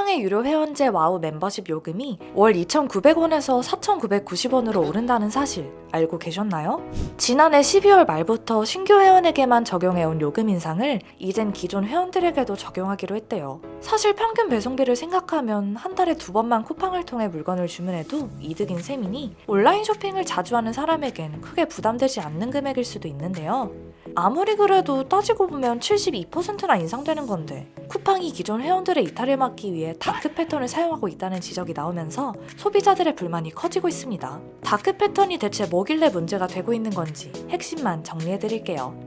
쿠팡의 유료 회원제 와우 멤버십 요금이 월 2,900원에서 4,990원으로 오른다는 사실 알고 계셨나요? 지난해 12월 말부터 신규 회원에게만 적용해온 요금 인상을 이젠 기존 회원들에게도 적용하기로 했대요. 사실 평균 배송비를 생각하면 한 달에 2번만 쿠팡을 통해 물건을 주문해도 이득인 셈이니 온라인 쇼핑을 자주 하는 사람에겐 크게 부담되지 않는 금액일 수도 있는데요. 아무리 그래도 따지고 보면 72%나 인상되는 건데 쿠팡이 기존 회원들의 이탈을 막기 위해 다크 패턴을 사용하고 있다는 지적이 나오면서 소비자들의 불만이 커지고 있습니다. 다크 패턴이 대체 뭐길래 문제가 되고 있는 건지 핵심만 정리해드릴게요.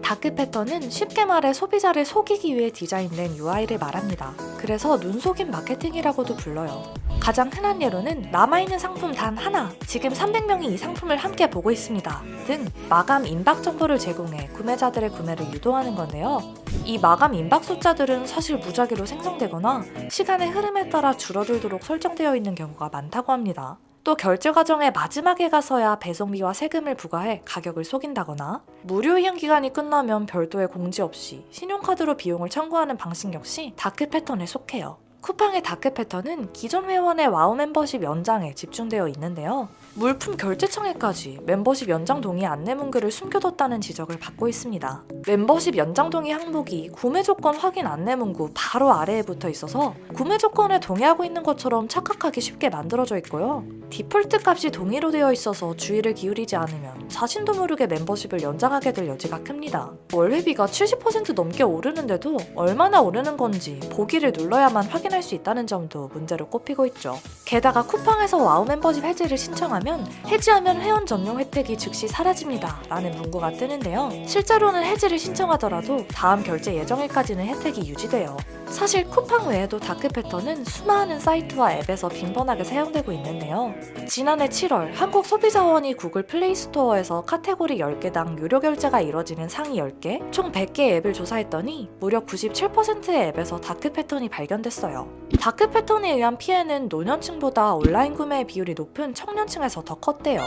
다크 패턴은 쉽게 말해 소비자를 속이기 위해 디자인된 UI를 말합니다. 그래서 눈속임 마케팅이라고도 불러요. 가장 흔한 예로는 남아있는 상품 단 하나, 지금 300명이 이 상품을 함께 보고 있습니다 등 마감 임박 정보를 제공해 구매자들의 구매를 유도하는 건데요. 이 마감 임박 숫자들은 사실 무작위로 생성되거나 시간의 흐름에 따라 줄어들도록 설정되어 있는 경우가 많다고 합니다. 또 결제 과정의 마지막에 가서야 배송비와 세금을 부과해 가격을 속인다거나 무료 이용 기간이 끝나면 별도의 공지 없이 신용카드로 비용을 청구하는 방식 역시 다크 패턴에 속해요. 쿠팡의 다크 패턴은 기존 회원의 와우 멤버십 연장에 집중되어 있는데요. 물품 결제 창에까지 멤버십 연장 동의 안내 문구를 숨겨뒀다는 지적을 받고 있습니다. 멤버십 연장 동의 항목이 구매 조건 확인 안내 문구 바로 아래에 붙어 있어서 구매 조건에 동의하고 있는 것처럼 착각하기 쉽게 만들어져 있고요. 디폴트 값이 동의로 되어 있어서 주의를 기울이지 않으면 자신도 모르게 멤버십을 연장하게 될 여지가 큽니다. 월회비가 70% 넘게 오르는데도 얼마나 오르는 건지 보기를 눌러야만 확인할 수 있다는 점도 문제로 꼽히고 있죠. 게다가 쿠팡에서 와우 멤버십 해지를 신청하면 해지하면 회원 전용 혜택이 즉시 사라집니다 라는 문구가 뜨는데요. 실제로는 해지를 신청하더라도 다음 결제 예정일까지는 혜택이 유지돼요. 사실 쿠팡 외에도 다크 패턴은 수많은 사이트와 앱에서 빈번하게 사용되고 있는데요. 지난해 7월 한국소비자원이 구글 플레이 스토어에서 카테고리 10개당 유료 결제가 이뤄지는 상위 10개, 총 100개의 앱을 조사했더니 무려 97%의 앱에서 다크 패턴이 발견됐어요. 다크 패턴에 의한 피해는 노년층보다 온라인 구매의 비율이 높은 청년층에서 더 컸대요.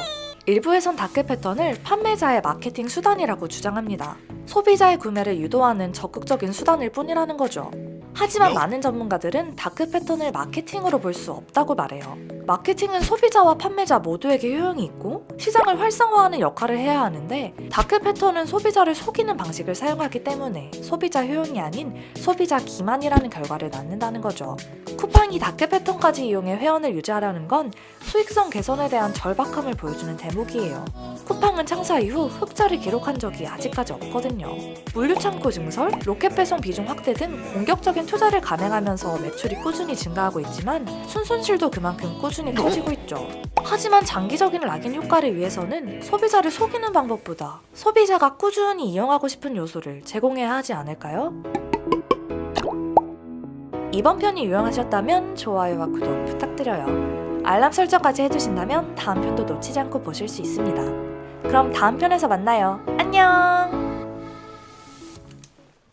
일부에선 다크 패턴을 판매자의 마케팅 수단이라고 주장합니다. 소비자의 구매를 유도하는 적극적인 수단일 뿐이라는 거죠. 하지만 많은 전문가들은 다크 패턴을 마케팅으로 볼 수 없다고 말해요. 마케팅은 소비자와 판매자 모두에게 효용이 있고 시장을 활성화하는 역할을 해야 하는데 다크 패턴은 소비자를 속이는 방식을 사용하기 때문에 소비자 효용이 아닌 소비자 기만이라는 결과를 낳는다는 거죠. 쿠팡이 다크 패턴까지 이용해 회원을 유지하려는 건 수익성 개선에 대한 절박함을 보여주는 대목이에요. 쿠팡은 창사 이후 흑자를 기록한 적이 아직까지 없거든요. 물류창고 증설, 로켓 배송 비중 확대 등 공격적인 투자를 감행하면서 매출이 꾸준히 증가하고 있지만 순손실도 그만큼 꾸준히 커지고 있죠. 하지만 장기적인 락인 효과를 위해서는 소비자를 속이는 방법보다 소비자가 꾸준히 이용하고 싶은 요소를 제공해야 하지 않을까요? 이번 편이 유용하셨다면 좋아요와 구독 부탁드려요. 알람 설정까지 해주신다면 다음 편도 놓치지 않고 보실 수 있습니다. 그럼 다음 편에서 만나요. 안녕!